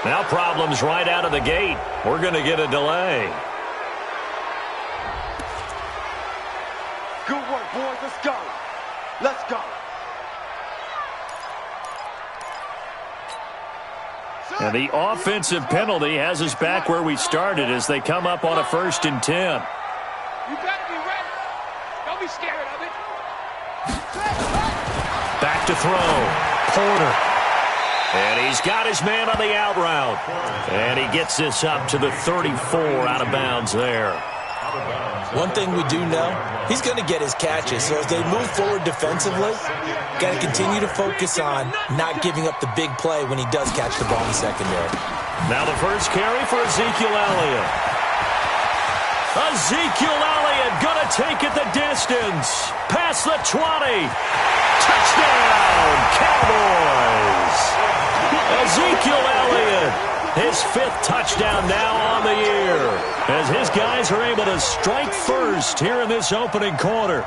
Now problems right out of the gate. We're going to get a delay. Good work, boys. Let's go. Let's go. And the offensive penalty has us back where we started as they come up on a 1st and 10. You better be ready. Don't be scared of it. Back to throw. Porter. And he's got his man on the out route. And he gets this up to the 34 out of bounds there. One thing we do know, he's going to get his catches. So as they move forward defensively, got to continue to focus on not giving up the big play when he does catch the ball in the secondary. Now the first carry for Ezekiel Elliott. Ezekiel Elliott going to take it the distance. Past the 20. Touchdown, Cowboys. Ezekiel Elliott, his 5th touchdown now on the year, as his guys are able to strike first here in this opening quarter.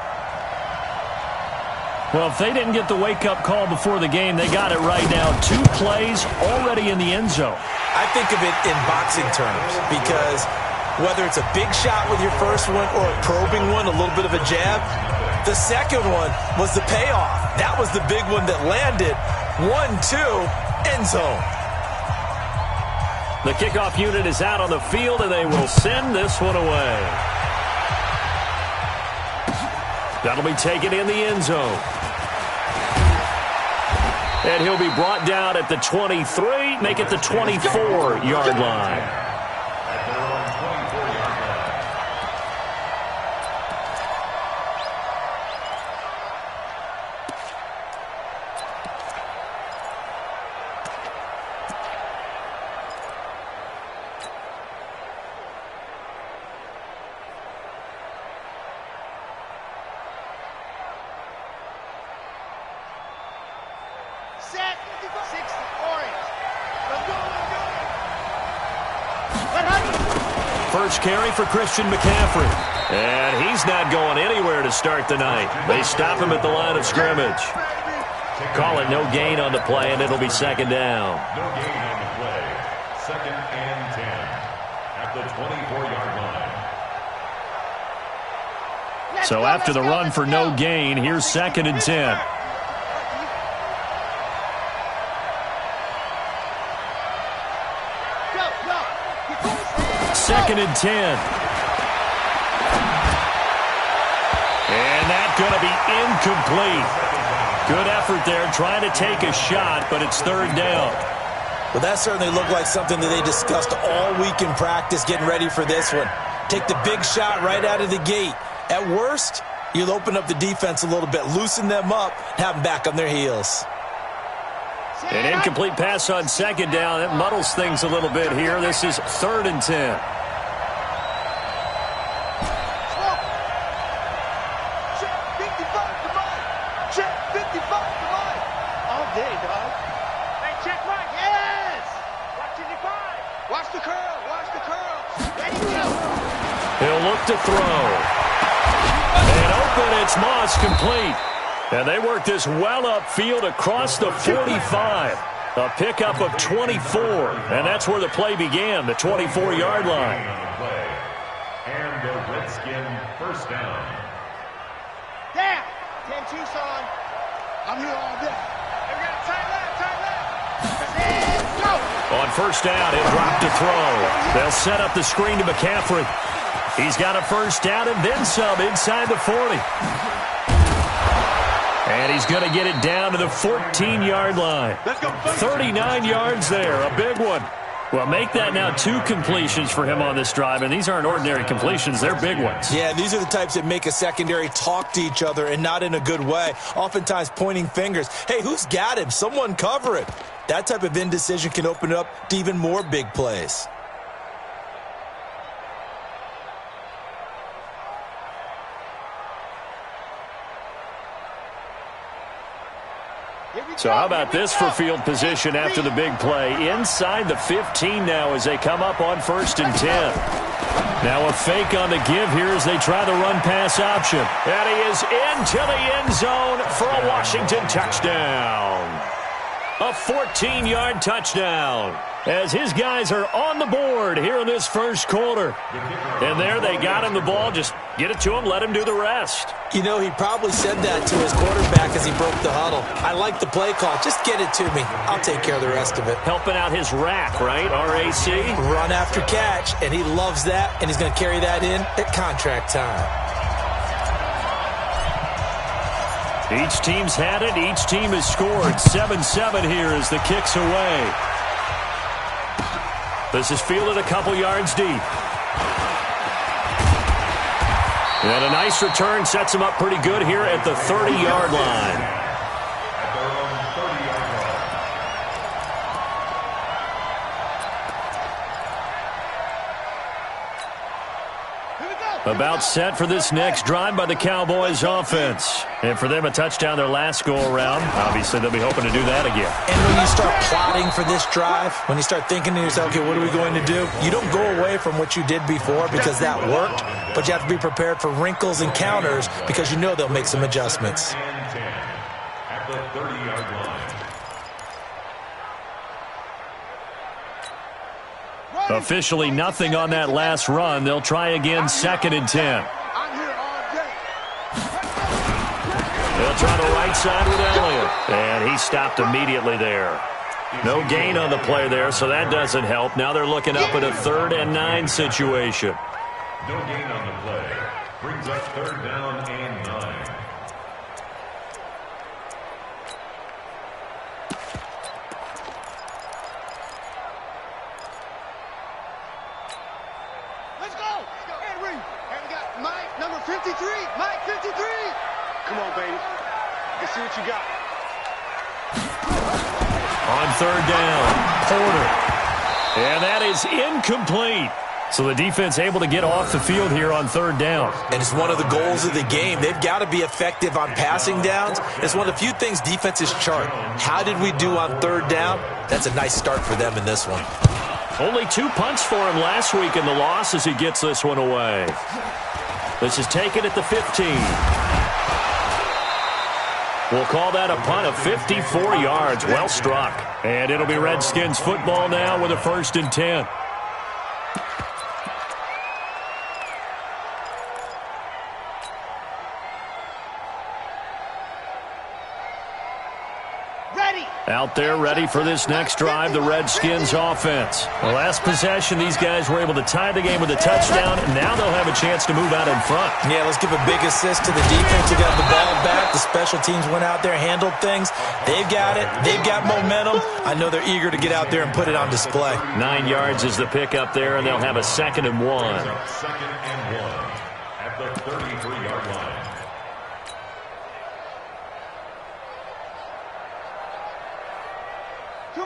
Well, if they didn't get the wake-up call before the game, they got it right now. 2 plays already in the end zone. I think of it in boxing terms because whether it's a big shot with your first one or a probing one, a little bit of a jab, the second one was the payoff. That was the big one that landed. 1-2. End zone. The kickoff unit is out on the field, and they will send this one away. That'll be taken in the end zone. And he'll be brought down at the 23, make it the 24-yard line. First carry for Christian McCaffrey. And he's not going anywhere to start the night. They stop him at the line of scrimmage. Call it no gain on the play, and it'll be 2nd down. No gain on the play. 2nd and 10 at the 24-yard line. So after the run for no gain, here's 2nd and 10. Second and 10. And that's going to be incomplete. Good effort there trying to take a shot, but it's 3rd down. Well, that certainly looked like something that they discussed all week in practice getting ready for this one. Take the big shot right out of the gate. At worst, you'll open up the defense a little bit, loosen them up, have them back on their heels. An incomplete pass on 2nd down. It muddles things a little bit here. This is 3rd and 10. He'll look to throw. And open, it's Moss, complete. And they work this well upfield across the 45. A pickup of 24. And that's where the play began, the 24-yard line. And the Redskin first down. Down. 10 Tucson. I'm here all day. We got a tight left. Go. On first down, he'll drop to throw. They'll set up the screen to McCaffrey. He's got a first down and then some inside the 40. And he's going to get it down to the 14-yard line. 39 yards there, a big one. Well, make that now 2 completions for him on this drive, and these aren't ordinary completions. They're big ones. Yeah, these are the types that make a secondary talk to each other and not in a good way, oftentimes pointing fingers. Hey, who's got him? Someone cover it. That type of indecision can open it up to even more big plays. So how about this for field position after the big play? Inside the 15 now as they come up on 1st and 10. Now a fake on the give here as they try the run-pass option. And he is into the end zone for a Washington touchdown. A 14-yard touchdown as his guys are on the board here in this first quarter. And there they got him the ball. Just get it to him, let him do the rest. You know, he probably said that to his quarterback as he broke the huddle. I like the play call. Just get it to me. I'll take care of the rest of it. Helping out his rack, right? R-A-C? Run after catch, and he loves that, and he's going to carry that in at contract time. Each team's had it. Each team has scored. 7-7 here as the kick's away. This is fielded a couple yards deep. And a nice return sets him up pretty good here at the 30-yard line. About set for this next drive by the Cowboys offense. And for them, a touchdown their last go-around. Obviously, they'll be hoping to do that again. And when you start plotting for this drive, when you start thinking to yourself, okay, what are we going to do? You don't go away from what you did before because that worked, but you have to be prepared for wrinkles and counters because you know they'll make some adjustments. At the 30-yard line. Officially nothing on that last run. They'll try again, 2nd and 10. I'm here all day. They'll try the right side with Elliott. And he stopped immediately there. No gain on the play there, so that doesn't help. Now they're looking up at a 3rd and 9 situation. No gain on the play. Brings up 3rd down and 9. Let's go. Henry. And we got Mike, number 53. Mike, 53. Come on, baby. Let's see what you got. On 3rd down, Porter. And that is incomplete. So the defense able to get off the field here on 3rd down. And it's one of the goals of the game. They've got to be effective on passing downs. It's one of the few things defenses chart. How did we do on 3rd down? That's a nice start for them in this one. Only 2 punts for him last week in the loss as he gets this one away. This is taken at the 15. We'll call that a punt of 54 yards. Well struck. And it'll be Redskins football now with a 1st and 10. Out there ready for this next drive, the Redskins offense. The last possession, these guys were able to tie the game with a touchdown, and now they'll have a chance to move out in front. Yeah, let's give a big assist to the defense who got the ball back. The special teams went out there, handled things. They've got it. They've got momentum. I know they're eager to get out there and put it on display. 9 yards is the pickup there, and they'll have a 2nd and 1. 2nd and 1 at the 33-yard line.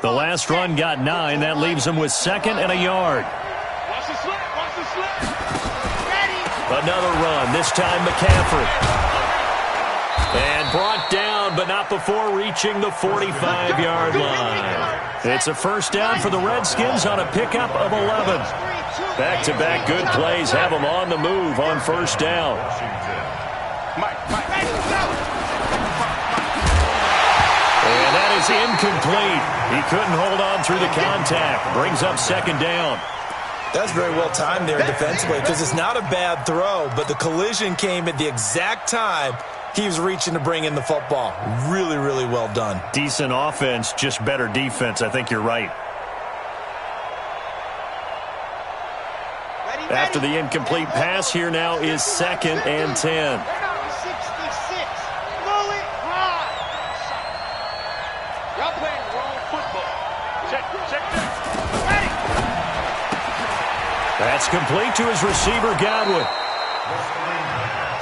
The last run got 9. That leaves them with 2nd and a yard. Watch the slip. Watch the slip. Ready. Another run, this time McCaffrey. And brought down, but not before reaching the 45-yard line. It's a 1st down for the Redskins on a pickup of 11. Back-to-back good plays have them on the move on 1st down. And that is incomplete. He couldn't hold on through the contact. Brings up 2nd down. That's very well timed there defensively because it's not a bad throw, but the collision came at the exact time he was reaching to bring in the football. Really, really well done. Decent offense, just better defense. I think you're right. After the incomplete pass, here now is 2nd and 10. That's complete to his receiver, Godwin.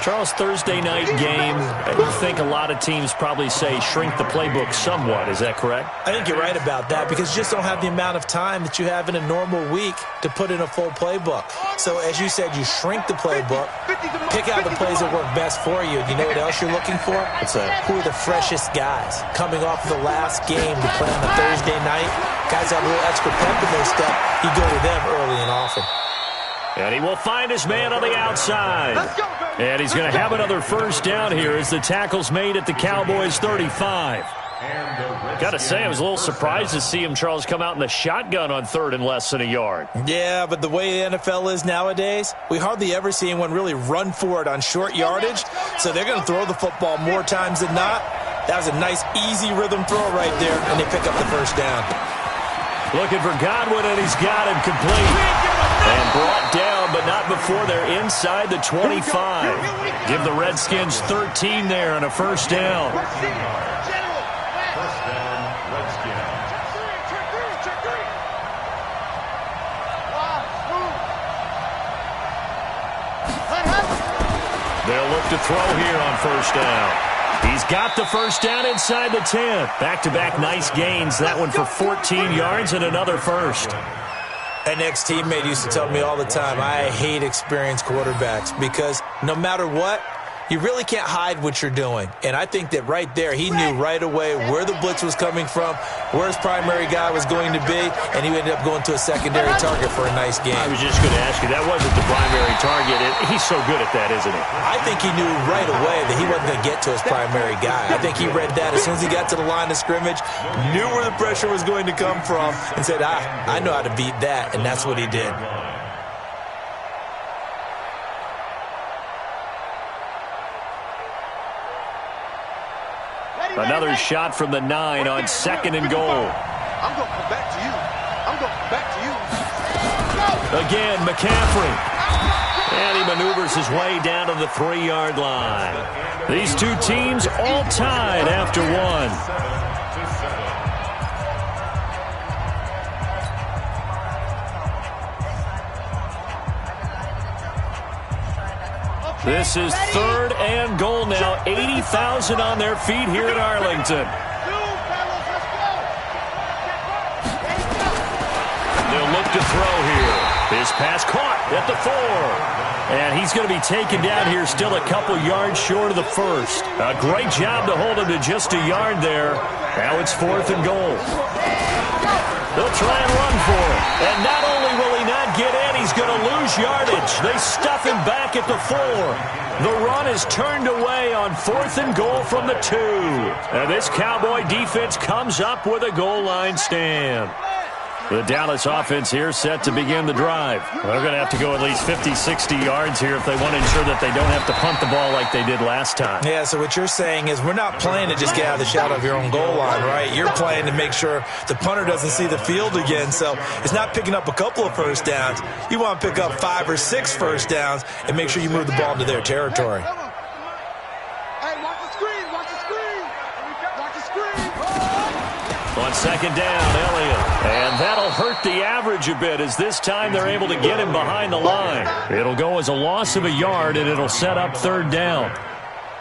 Charles, Thursday night game, I think a lot of teams probably say shrink the playbook somewhat. Is that correct? I think you're right about that because you just don't have the amount of time that you have in a normal week to put in a full playbook. So as you said, you shrink the playbook, pick out the plays that work best for you. You know what else you're looking for? What's that? Who are the freshest guys coming off the last game to play on a Thursday night? Guys have a little extra pep in their step. You go to them early and often. And he will find his man on the outside. And he's going to have another 1st down here as the tackle's made at the Cowboys' 35. Got to say, I was a little surprised to see him, Charles, come out in the shotgun on third and less than a yard. Yeah, but the way the NFL is nowadays, we hardly ever see anyone really run for it on short yardage, so they're going to throw the football more times than not. That was a nice, easy rhythm throw right there, and they pick up the first down. Looking for Godwin, and he's got him complete. And brought down, but not before they're inside the 25. Give the Redskins 13 there on a first down. They'll look to throw here on first down. He's got the first down inside the 10. Back-to-back nice gains. That one for 14 yards and another first. An ex-teammate used to tell me all the time, I hate experienced quarterbacks because no matter what, you really can't hide what you're doing. And I think that right there, he knew right away where the blitz was coming from, where his primary guy was going to be, and he ended up going to a secondary target for a nice game. I was just going to ask you, that wasn't the primary target. He's so good at that, isn't he? I think he knew right away that he wasn't going to get to his primary guy. I think he read that as soon as he got to the line of scrimmage, knew where the pressure was going to come from, and said, I know how to beat that, and that's what he did. Another shot from the 9 on second and goal. I'm going to come back to you. I'm going to come back to you. Again, McCaffrey. And he maneuvers his way down to the 3-yard line. These two teams all tied after one. This is third and goal now. 80,000 on their feet here at Arlington. They'll look to throw here. His pass caught at the 4. And he's going to be taken down here still a couple yards short of the first. A great job to hold him to just a yard there. Now it's fourth and goal. They'll try and run for it. And not only will he not get in, he's going to lose yardage. They stuff him back at the 4. The run is turned away on fourth and goal from the 2. And this Cowboy defense comes up with a goal line stand. The Dallas offense here set to begin the drive. They're going to have to go at least 50, 60 yards here if they want to ensure that they don't have to punt the ball like they did last time. Yeah, so what you're saying is we're not playing to just get out of the shadow of your own goal line, right? You're playing to make sure the punter doesn't see the field again. So it's not picking up a couple of first downs. You want to pick up 5 or 6 first downs and make sure you move the ball into their territory. Hey, watch the screen. Watch the screen. Watch the screen. On second down, Elliott. And that'll hurt the average a bit as this time they're able to get him behind the line. It'll go as a loss of a yard, and it'll set up third down.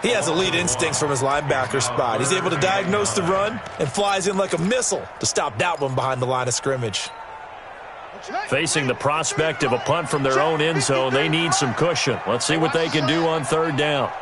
He has elite instincts from his linebacker spot. He's able to diagnose the run and flies in like a missile to stop that one behind the line of scrimmage. Facing the prospect of a punt from their own end zone, they need some cushion. Let's see what they can do on third down.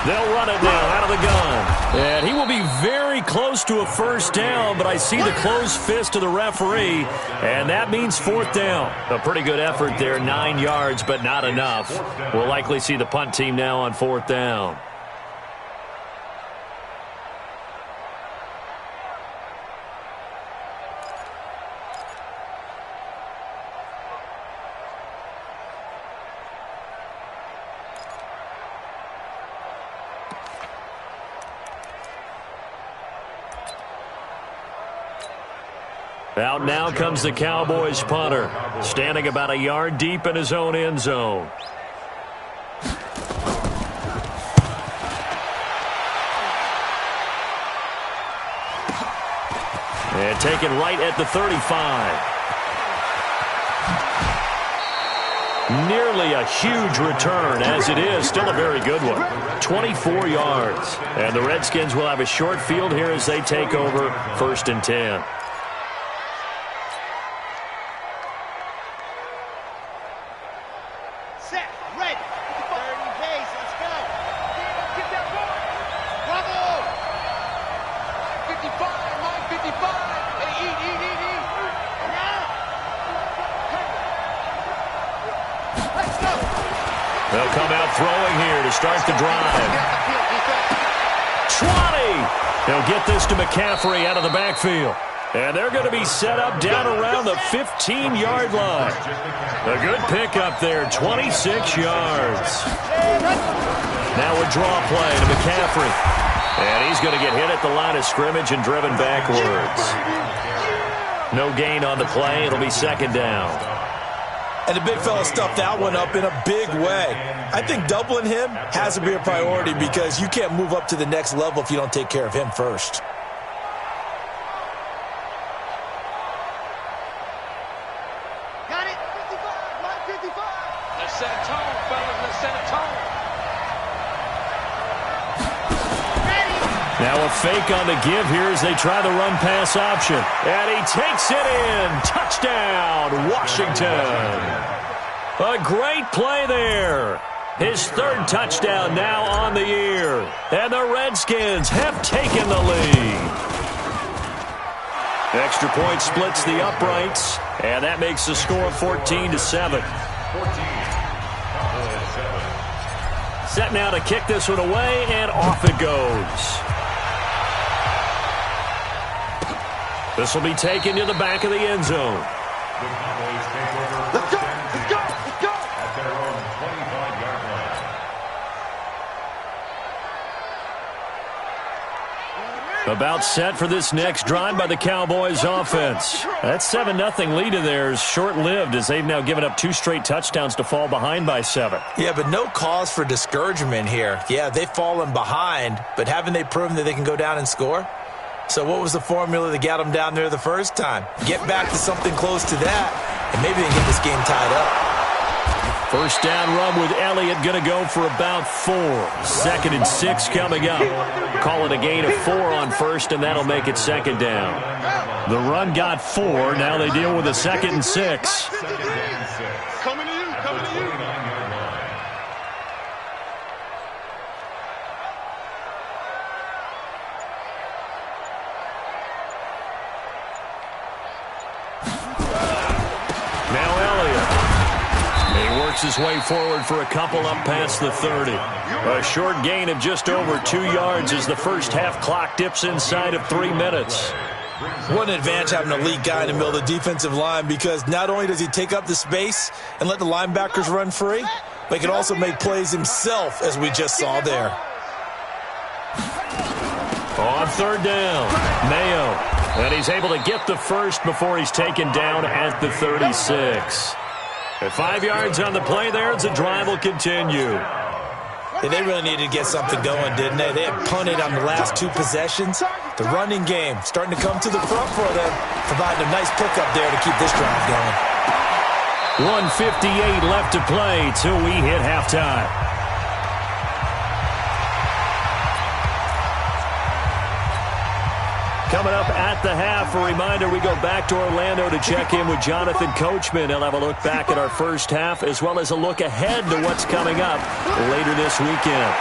They'll run it down out of the gun. And he will be very close to a first down, but I see the closed fist of the referee, and that means fourth down. A pretty good effort there, 9 yards, but not enough. We'll likely see the punt team now on fourth down. Out now comes the Cowboys punter, standing about a yard deep in his own end zone. And taken right at the 35. Nearly a huge return, as it is. Still a very good one. 24 yards. And the Redskins will have a short field here as they take over first and 10. They'll come out throwing here to start the drive. 20! They'll get this to McCaffrey out of the backfield. And they're going to be set up down around the 15-yard line. A good pickup there, 26 yards. Now a draw play to McCaffrey. And he's going to get hit at the line of scrimmage and driven backwards. No gain on the play. It'll be second down. And the big fella stuffed that one up in a big way. I think doubling him has to be a priority because you can't move up to the next level if you don't take care of him first. Got it. 55. Line 55. Let's set a tone, fellas. Let's set a tone. Now a fake on the give here as they try the run-pass option. And he takes it in. Touchdown, Washington. A great play there. His third touchdown now on the year. And the Redskins have taken the lead. Extra point splits the uprights. And that makes the score 14-7. Set now to kick this one away, and off it goes. This will be taken to the back of the end zone. Let's go. Let's go. Let's go. At their own 25-yard line. About set for this next drive by the Cowboys offense. That 7-0 lead of theirs short-lived as they've now given up 2 straight touchdowns to fall behind by 7. Yeah, but no cause for discouragement here. Yeah, they've fallen behind, but haven't they proven that they can go down and score? So what was the formula that got them down there the first time? Get back to something close to that, and maybe they can get this game tied up. First down run with Elliott going to go for about 4. 2nd and 6 coming up. Call it a gain of 4 on first, and that'll make it second down. The run got 4. Now they deal with a 2nd and 6. Coming to you. Coming to you. His way forward for a couple up past the 30. A short gain of just over 2 yards as the first half clock dips inside of 3 minutes. What an advantage having an elite guy in the middle of the defensive line because not only does he take up the space and let the linebackers run free, but he can also make plays himself as we just saw there. On third down, Mayo. And he's able to get the first before he's taken down at the 36. At 5 yards on the play there, the drive will continue. Yeah, they really needed to get something going, didn't they? They had punted on the last 2 possessions. The running game starting to come to the front for them, providing a nice pickup there to keep this drive going. 1:58 left to play till we hit halftime. Coming up at the half, a reminder, we go back to Orlando to check in with Jonathan Coachman. He'll have a look back at our first half as well as a look ahead to what's coming up later this weekend.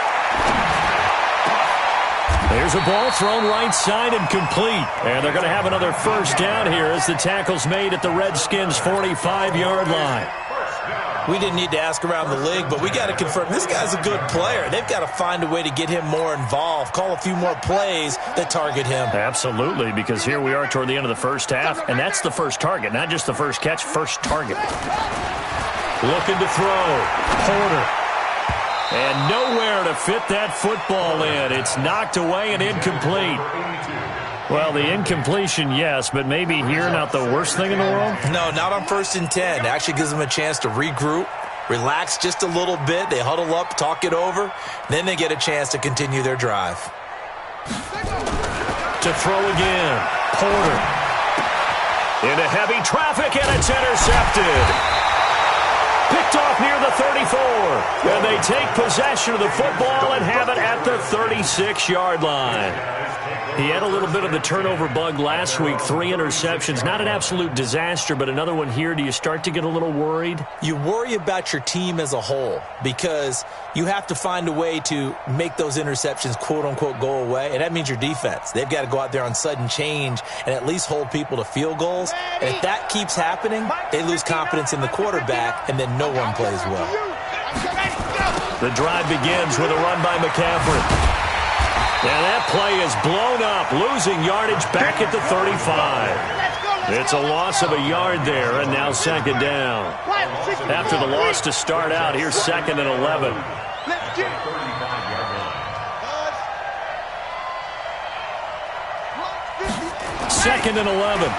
There's a ball thrown right side and complete. And they're going to have another first down here as the tackle's made at the Redskins' 45-yard line. We didn't need to ask around the league, but we got to confirm this guy's a good player. They've got to find a way to get him more involved, call a few more plays that target him. Absolutely, because here we are toward the end of the first half, and that's the first target, not just the first catch, first target. Looking to throw. Porter. And nowhere to fit that football in. It's knocked away and incomplete. Well, the incompletion, yes, but maybe here not the worst thing in the world? No, not on 1st and 10. It actually gives them a chance to regroup, relax just a little bit. They huddle up, talk it over. Then they get a chance to continue their drive. To throw again. Porter. Into heavy traffic, and it's intercepted. Picked off near the 34. And they take possession of the football and have it at the 36-yard line. He had a little bit of the turnover bug last week, 3 interceptions. Not an absolute disaster, but another one here. Do you start to get a little worried? You worry about your team as a whole because you have to find a way to make those interceptions, quote-unquote, go away, and that means your defense. They've got to go out there on sudden change and at least hold people to field goals. And if that keeps happening, they lose confidence in the quarterback, and then no one plays well. The drive begins with a run by McCaffrey. And that play is blown up, losing yardage back at the 35. It's a loss of a yard there, and now second down. After the loss to start out, here's second and 11. Second and 11.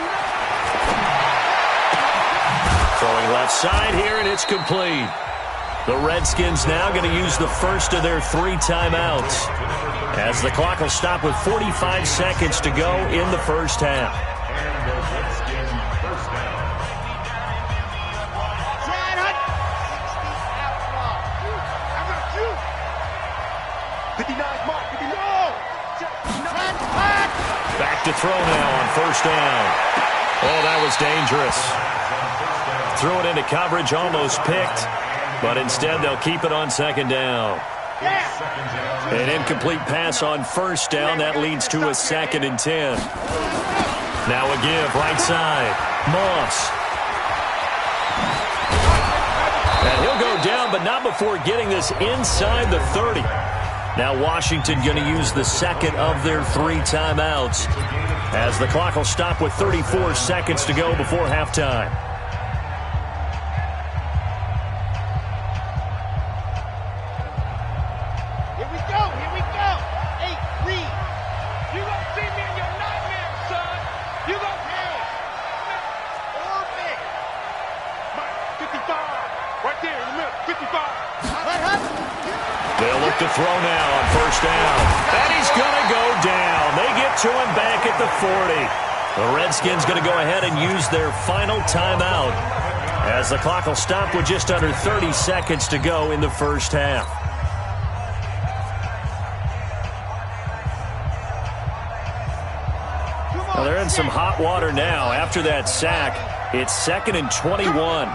Throwing left side here, and it's complete. The Redskins now going to use the first of their 3 timeouts, as the clock will stop with 45 seconds to go in the first half. And the Redskins first down. Back to throw now on first down. Oh, that was dangerous. Threw it into coverage, almost picked, but instead they'll keep it on second down. An incomplete pass on first down. That leads to a 2nd and 10. Now a give, right side. Moss. And he'll go down, but not before getting this inside the 30. Now Washington going to use the second of their 3 timeouts, as the clock will stop with 34 seconds to go before halftime. Here we go. Hey, Reed. You gonna see me in your nightmare, son. You gonna pay. Or big. 55. Right there in the middle. 55. They'll look to throw now on first down. And he's going to go down. They get to him back at the 40. The Redskins going to go ahead and use their final timeout, as the clock will stop with just under 30 seconds to go in the first half. Well, they're in some hot water now. After that sack, it's 2nd and 21.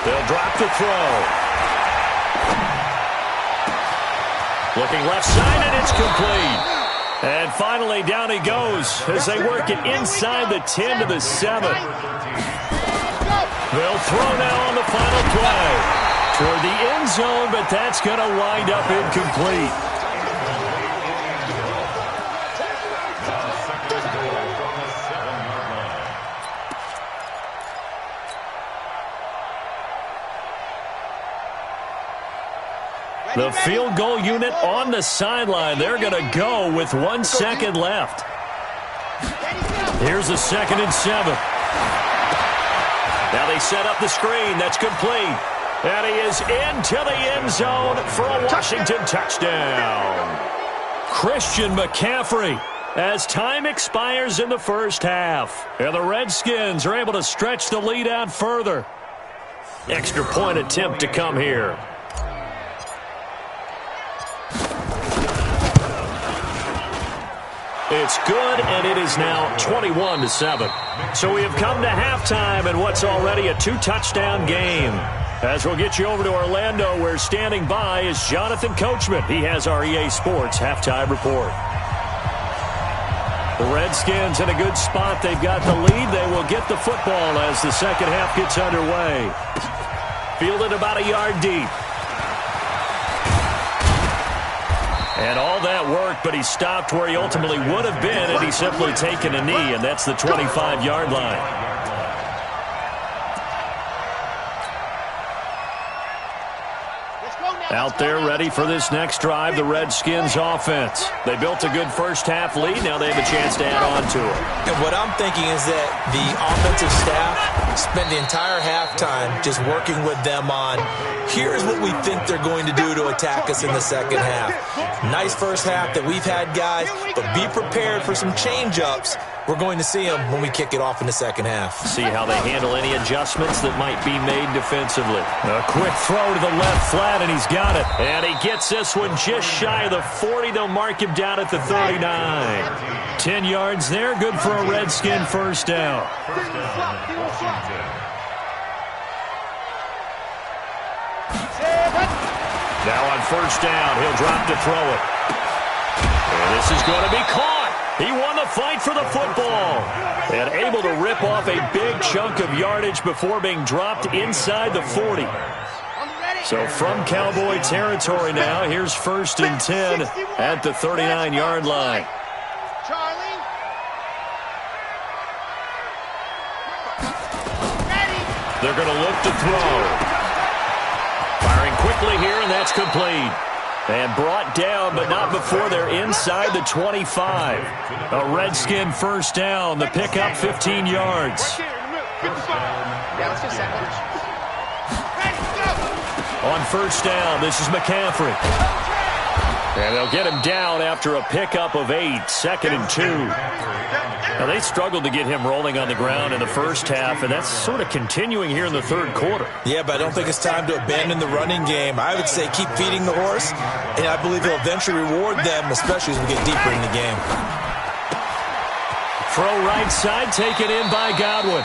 They'll drop the throw. Looking left side, and it's complete. And finally, down he goes as they work it inside the 10 to the 7. They'll throw now on the final play toward the end zone, but that's going to wind up incomplete. The field goal unit on the sideline. They're going to go with 1 second left. Here's a 2nd and 7. Now they set up the screen. That's complete. And he is into the end zone for a Washington touchdown. Christian McCaffrey, as time expires in the first half. And the Redskins are able to stretch the lead out further. Extra point attempt to come here. It's good, and it is now 21-7. So we have come to halftime in what's already a 2-touchdown game. As we'll get you over to Orlando, where standing by is Jonathan Coachman. He has our EA Sports halftime report. The Redskins in a good spot. They've got the lead. They will get the football as the second half gets underway. Fielded about a yard deep. And all that worked, but he stopped where he ultimately would have been had he simply taken a knee, and that's the 25-yard line. Out there ready for this next drive, the Redskins offense. They built a good first-half lead. Now they have a chance to add on to it. And what I'm thinking is that the offensive staff spent the entire halftime just working with them on, here's what we think they're going to do to attack us in the second half. Nice first half that we've had, guys, but be prepared for some change-ups. We're going to see them when we kick it off in the second half. See how they handle any adjustments that might be made defensively. A quick throw to the left flat, and he's got it. And he gets this one just shy of the 40. They'll mark him down at the 39. 10 yards there, good for a Redskin first down. Now on first down, he'll drop to throw it. And this is going to be caught. He won the fight for the football and able to rip off a big chunk of yardage before being dropped inside the 40. So from Cowboy territory now, here's 1st and 10 at the 39-yard line. Charlie. They're going to look to throw. Firing quickly here, and that's complete. And brought down, but not before they're inside the 25. A Redskin first down. The pickup 15 yards. On first down, this is McCaffrey. And they'll get him down after a pickup of 8, 2nd and 2. Now, they struggled to get him rolling on the ground in the first half, and that's sort of continuing here in the third quarter. Yeah, but I don't think it's time to abandon the running game. I would say keep feeding the horse, and I believe he'll eventually reward them, especially as we get deeper in the game. Throw right side, taken in by Godwin.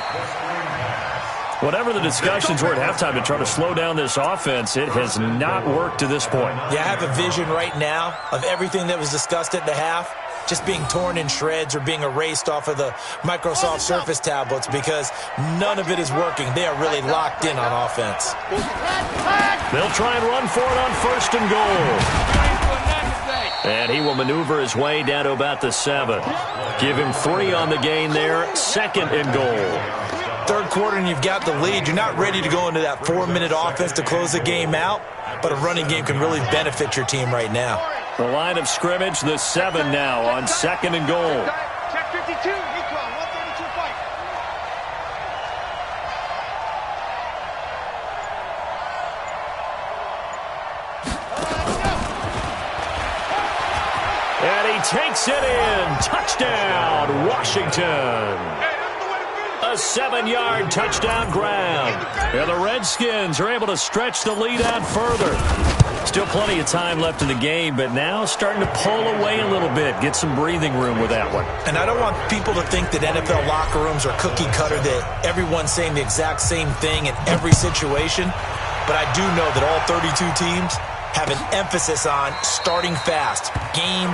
Whatever the discussions were at halftime to try to slow down this offense, it has not worked to this point. Yeah, I have a vision right now of everything that was discussed at the half just being torn in shreds or being erased off of the Microsoft Surface tablets because none of it is working. They are really locked in on offense. They'll try and run for it on 1st and goal. And he will maneuver his way down to about the 7. Give him 3 on the gain there, 2nd and goal. Third quarter and you've got the lead. You're not ready to go into that 4-minute offense to close the game out, but a running game can really benefit your team right now. The line of scrimmage, the 7 now on 2nd and goal. Check 52, Econ, 132 fight. And he takes it in. Touchdown, Washington. A 7-yard touchdown grab. And the Redskins are able to stretch the lead out further. Still plenty of time left in the game, but now starting to pull away a little bit. Get some breathing room with that one. And I don't want people to think that NFL locker rooms are cookie cutter, that everyone's saying the exact same thing in every situation. But I do know that all 32 teams have an emphasis on starting fast. Game,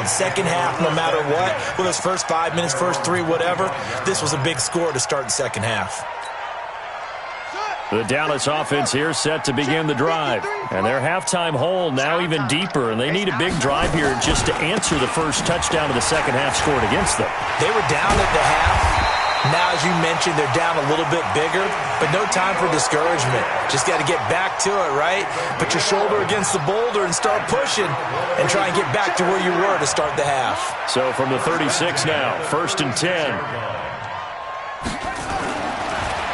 second half, no matter what. Whether it's first 5 minutes, first 3, whatever. This was a big score to start the second half. The Dallas offense here set to begin the drive. And their halftime hole now even deeper. And they need a big drive here just to answer the first touchdown of the second half scored against them. They were down at the half. Now, as you mentioned, they're down a little bit bigger, but no time for discouragement. Just got to get back to it, right? Put your shoulder against the boulder and start pushing and try and get back to where you were to start the half. So from the 36 now, 1st and 10.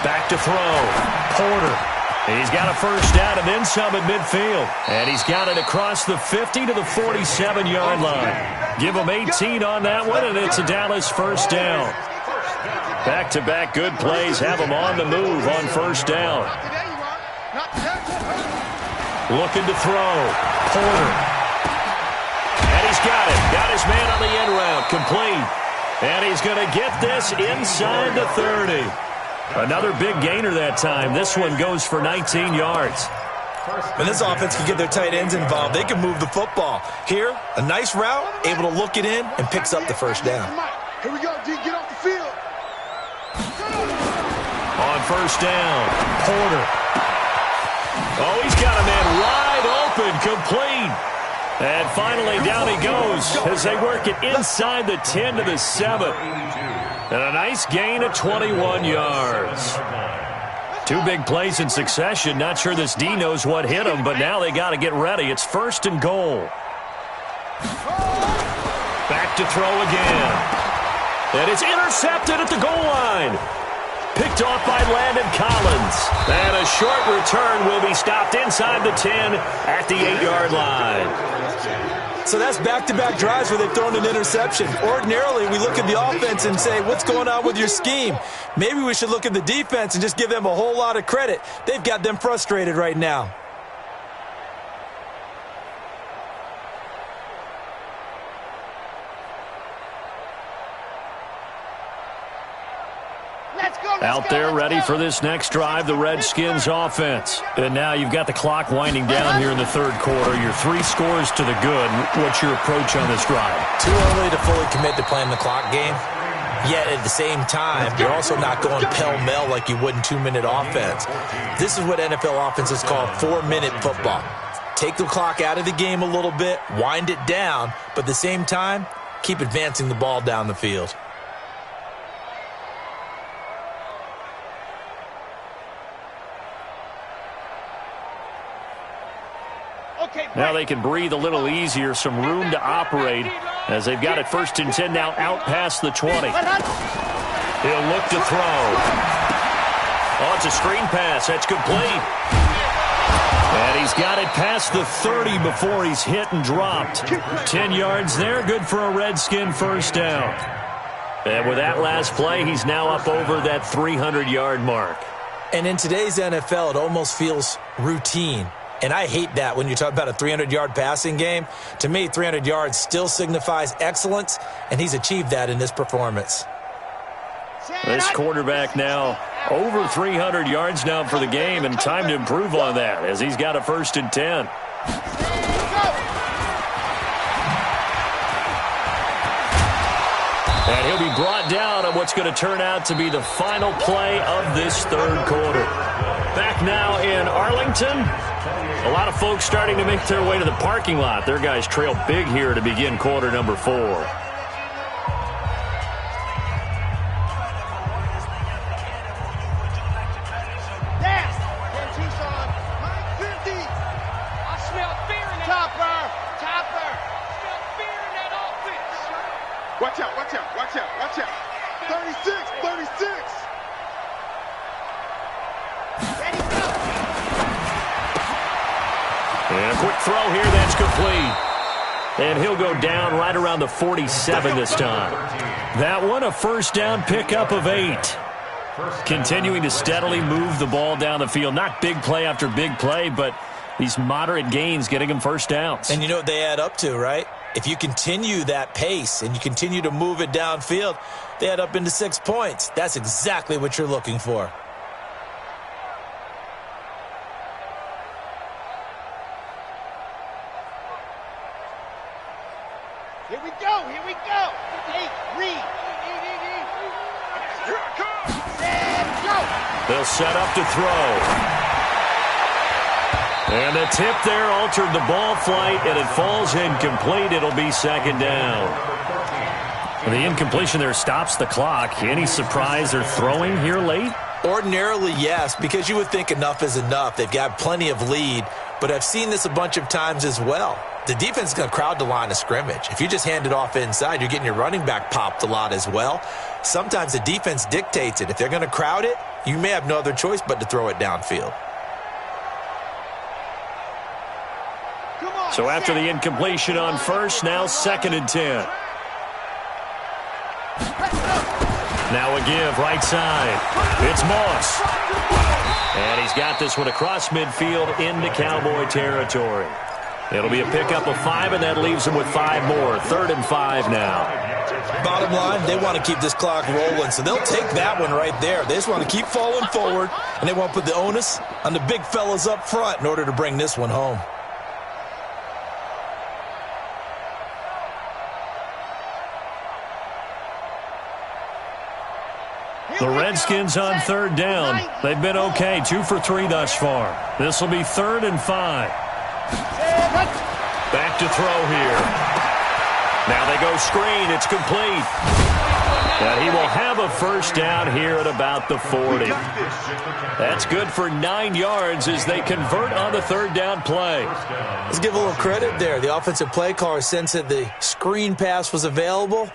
Back to throw. Porter. He's got a first down and then some at midfield. And he's got it across the 50 to the 47-yard line. Give him 18 on that one, and it's a Dallas first down. Back-to-back good plays have him on the move on first down. Looking to throw. Porter. And he's got it. Got his man on the end route. Complete. And he's going to get this inside the 30. Another big gainer that time. This one goes for 19 yards. When this offense can get their tight ends involved, they can move the football. Here, a nice route, able to look it in, and picks up the first down. Here we go, D. Get off the field. On first down, Porter. Oh, he's got a man wide open, complete. And finally down he goes as they work it inside the 10 to the 7. And a nice gain of 21 yards. 2 big plays in succession. Not sure this D knows what hit him, but now they got to get ready. It's 1st and goal. Back to throw again. And it's intercepted at the goal line. Picked off by Landon Collins. And a short return will be stopped inside the 10 at the 8-yard line. So that's back-to-back drives where they've thrown an interception. Ordinarily, we look at the offense and say, what's going on with your scheme? Maybe we should look at the defense and just give them a whole lot of credit. They've got them frustrated right now. Out there ready for this next drive, the Redskins offense. And now you've got the clock winding down here in the third quarter. Your 3 scores to the good. What's your approach on this drive? Too early to fully commit to playing the clock game. Yet at the same time, you're also not going pell-mell like you would in 2-minute offense. This is what NFL offenses call 4-minute football. Take the clock out of the game a little bit, wind it down, but at the same time, keep advancing the ball down the field. Now they can breathe a little easier, some room to operate as they've got it 1st and 10 now out past the 20. He'll look to throw. Oh, it's a screen pass. That's complete. And he's got it past the 30 before he's hit and dropped. 10 yards there, good for a Redskin first down. And with that last play, he's now up over that 300-yard mark. And in today's NFL, it almost feels routine. And I hate that when you talk about a 300-yard passing game. To me, 300 yards still signifies excellence, and he's achieved that in this performance. This quarterback now over 300 yards now for the game, and time to improve on that as he's got a 1st and 10. And he'll be brought down on what's going to turn out to be the final play of this 3rd quarter. Back now in Arlington. A lot of folks starting to make their way to the parking lot. Their guys trail big here to begin quarter number 4. Watch out, watch out, watch out, watch out. 36, 36. Ready, go. And a quick throw here, that's complete. And he'll go down right around the 47 this time. That one, a 1st down pickup of 8. Continuing to steadily move the ball down the field. Not big play after big play, but these moderate gains getting him 1st downs. And you know what they add up to, right? If you continue that pace and you continue to move it downfield, they add up into 6 points. That's exactly what you're looking for. Here we go, here we go. Hey, read. Here I come. And go. They'll set up to throw. And the tip there altered the ball flight, and it falls incomplete. It'll be 2nd down. And the incompletion there stops the clock. Any surprise they're throwing here late? Ordinarily, yes, because you would think enough is enough. They've got plenty of lead, but I've seen this a bunch of times as well. The defense is going to crowd the line of scrimmage. If you just hand it off inside, you're getting your running back popped a lot as well. Sometimes the defense dictates it. If they're going to crowd it, you may have no other choice but to throw it downfield. So after the incompletion on 1st, now 2nd and 10. Now a give, right side. It's Moss. And he's got this one across midfield into Cowboy territory. It'll be a pickup of 5, and that leaves him with 5 more. 3rd and 5 now. Bottom line, they want to keep this clock rolling, so they'll take that one right there. They just want to keep falling forward, and they want to put the onus on the big fellas up front in order to bring this one home. The Redskins on 3rd down. They've been okay, 2 for 3 thus far. This will be 3rd and 5. Back to throw here. Now they go screen. It's complete. And he will have a 1st down here at about the 40. That's good for 9 yards as they convert on the 3rd down play. Let's give a little credit there. The offensive play caller sensed that the screen pass was available.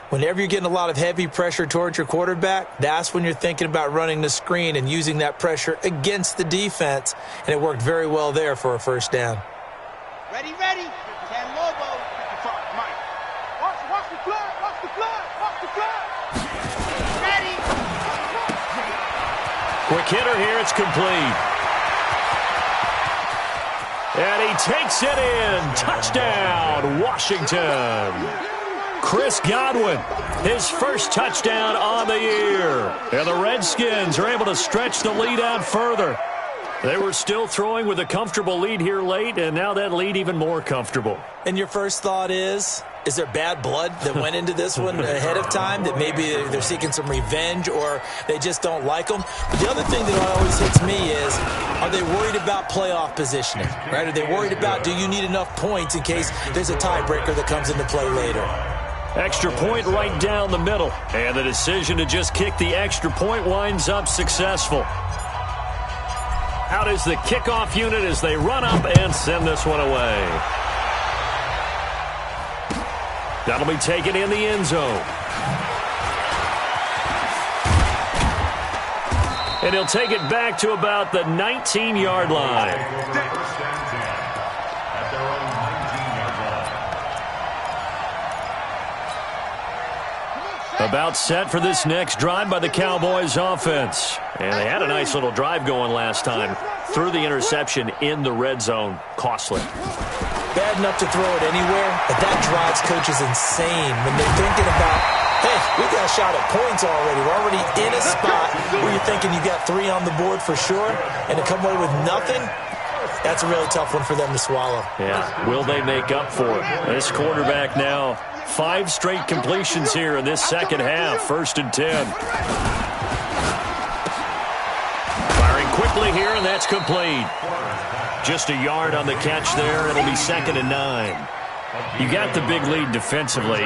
Whenever you're getting a lot of heavy pressure towards your quarterback, that's when you're thinking about running the screen and using that pressure against the defense. And it worked very well there for a 1st down. Ready, ready. 10 Lobo. Mike. Watch the flag, watch the flag, watch the flag. Ready. Quick hitter here. It's complete. And he takes it in. Touchdown, Washington. Chris Godwin, his 1st touchdown on the year. And the Redskins are able to stretch the lead out further. They were still throwing with a comfortable lead here late, and now that lead even more comfortable. And your first thought is, Is there bad blood that went into this one ahead of time, that maybe they're seeking some revenge or they just don't like them? But the other thing that always hits me is, are they worried about playoff positioning, right? Are they worried about, do you need enough points in case there's a tiebreaker that comes into play later? Extra point right down the middle. And the decision to just kick the extra point winds up successful. Out is the kickoff unit as they run up and send this one away. That'll be taken in the end zone. And he'll take it back to about the 19-yard line. About set for this next drive by the Cowboys offense. And they had a nice little drive going last time. Threw the interception in the red zone. Costly. Bad enough to throw it anywhere, but that drives coaches insane when they're thinking about, hey, we got a shot at points already. We're already in a spot where you're thinking you got 3 on the board for sure, and to come away with nothing, that's a really tough one for them to swallow. Yeah, will they make up for it? This quarterback now, 5 straight completions here in this second half. 1st and 10. Firing quickly here, and that's complete. Just a yard on the catch there. It'll be 2nd and 9. You got the big lead defensively,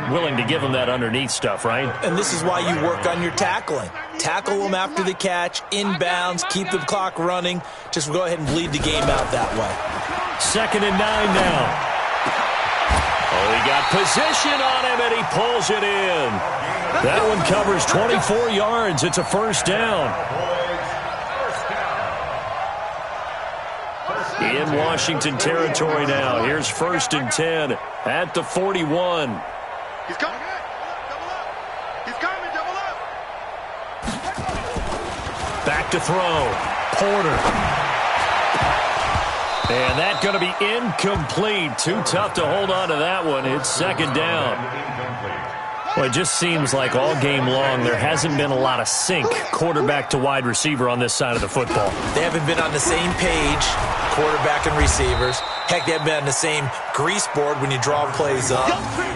willing to give them that underneath stuff, right? And this is why you work on your tackling. Tackle them after the catch, inbounds, keep the clock running. Just go ahead and bleed the game out that way. 2nd and 9 now. Oh, he got position on him, and he pulls it in. That one covers 24 yards. It's a 1st down. In Washington territory now. Here's 1st and 10 at the 41. He's coming. Double up. He's coming. Double up. Back to throw. Porter. And that's going to be incomplete. Too tough to hold on to that one. It's 2nd down. Well, it just seems like all game long there hasn't been a lot of sync quarterback to wide receiver on this side of the football. They haven't been on the same page, quarterback and receivers. Heck, they haven't been on the same grease board when you draw plays up.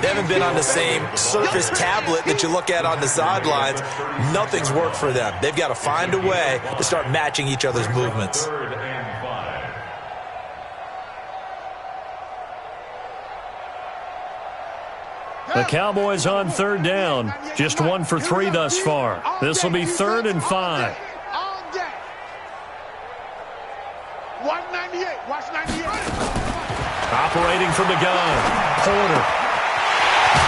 They haven't been on the same Surface tablet that you look at on the sidelines. Nothing's worked for them. They've got to find a way to start matching each other's movements. The Cowboys on 3rd down. Just 1 for 3 thus far. This will be 3rd and 5. 198. Watch 98. Operating from the gun. Porter.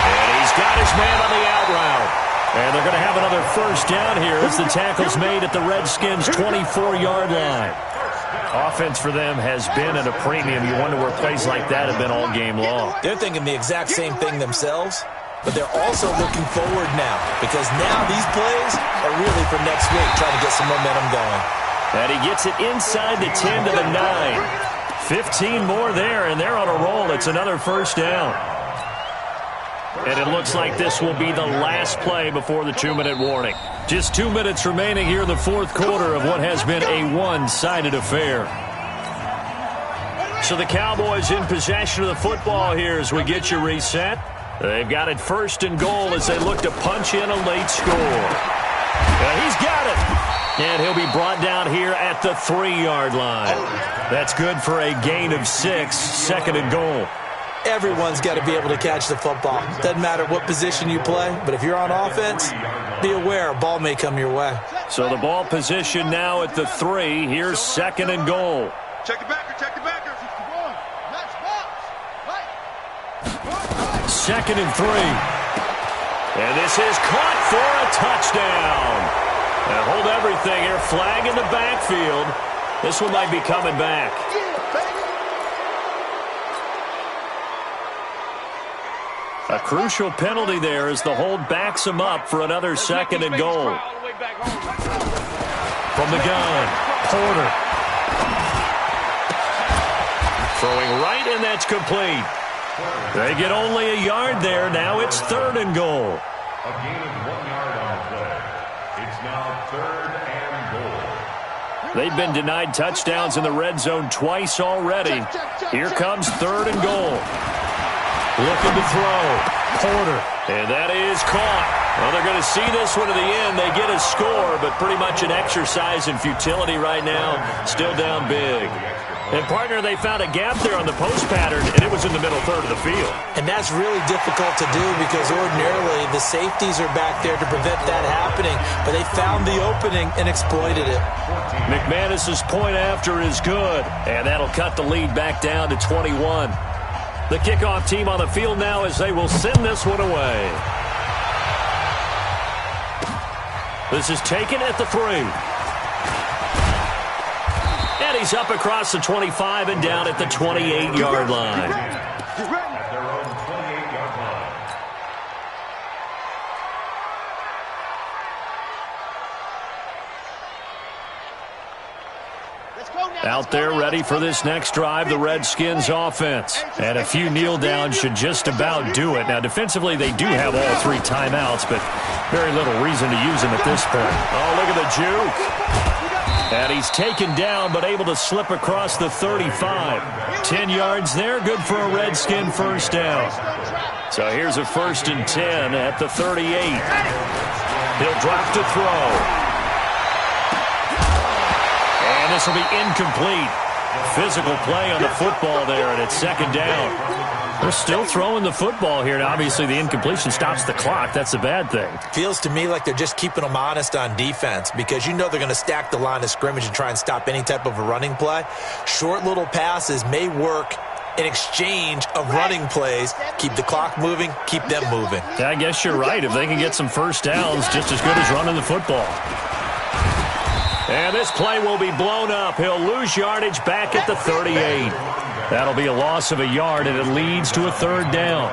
And he's got his man on the out route. And they're going to have another 1st down here as the tackle's made at the Redskins' 24-yard line. Offense for them has been at a premium. You wonder where plays like that have been all game long. They're thinking the exact same thing themselves, but they're also looking forward now because now these plays are really for next week, trying to get some momentum going. And he gets it inside the 10 to the 9. 15 more there, and they're on a roll. It's another 1st down. And it looks like this will be the last play before the 2-minute warning. Just 2 minutes remaining here in the 4th quarter of what has been a one-sided affair. So the Cowboys in possession of the football here as we get you reset. They've got it 1st and goal as they look to punch in a late score. And he's got it. And he'll be brought down here at the 3-yard line. That's good for a gain of 6, 2nd and goal. Everyone's got to be able to catch the football. Doesn't matter what position you play, but if you're on offense, be aware a ball may come your way. So the ball position now at the 3. Here's 2nd and goal. Check the backer. Check the backer. 2nd and 3. And this is caught for a touchdown. And hold everything here. Flag in the backfield. This one might be coming back. A crucial penalty there as the hold backs him up for another 2nd and goal. From the gun, Porter. Throwing right, and that's complete. They get only a yard there. Now it's 3rd and goal. A gain of 1 yard on the play. It's now 3rd and goal. They've been denied touchdowns in the red zone twice already. Here comes 3rd and goal. Looking to throw. Porter. And that is caught. Well, they're going to see this one to the end. They get a score, but pretty much an exercise in futility right now. Still down big. And, partner, they found a gap there on the post pattern, and it was in the middle third of the field. And that's really difficult to do because ordinarily the safeties are back there to prevent that happening. But they found the opening and exploited it. McManus's point after is good, and that'll cut the lead back down to 21. The kickoff team on the field now as they will send this one away. This is taken at the 3. And he's up across the 25 and down at the 28-yard line. At their own 28-yard line. Out there ready for this next drive, the Redskins offense. And a few kneel downs should just about do it. Now, defensively, they do have all 3 timeouts, but very little reason to use them at this point. Oh, look at the juke. And he's taken down, but able to slip across the 35. 10 yards there, good for a Redskin first down. So here's a 1st and 10 at the 38. He'll drop to throw. And this will be incomplete. Physical play on the football there, and it's 2nd down. We're still throwing the football here, and obviously the incompletion stops the clock. That's a bad thing. Feels to me like they're just keeping them honest on defense because you know they're going to stack the line of scrimmage and try and stop any type of a running play. Short little passes may work in exchange of running plays. Keep the clock moving, keep them moving. Yeah, I guess you're right. If they can get some first downs, just as good as running the football. And this play will be blown up. He'll lose yardage back at the 38. That'll be a loss of a yard, and it leads to a 3rd down.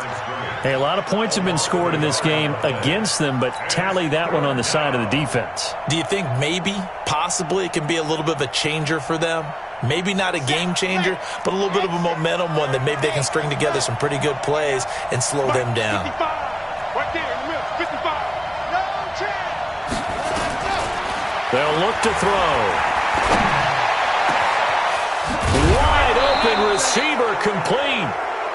Hey, a lot of points have been scored in this game against them, but tally that one on the side of the defense. Do you think maybe, possibly, it can be a little bit of a changer for them? Maybe not a game changer, but a little bit of a momentum one that maybe they can string together some pretty good plays and slow them down. Right there in the middle, 55. No chance. They'll look to throw. Wide open receiver complete.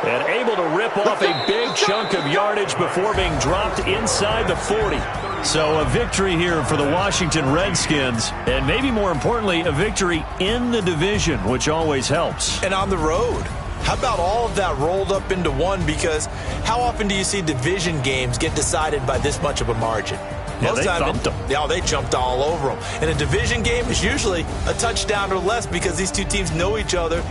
And able to rip off a big chunk of yardage before being dropped inside the 40. So a victory here for the Washington Redskins. And maybe more importantly, a victory in the division, which always helps. And on the road. How about all of that rolled up into one? Because how often do you see division games get decided by this much of a margin? Yeah, they thumped them. Yeah, they jumped all over them. And a division game is usually a touchdown or less because these two teams know each other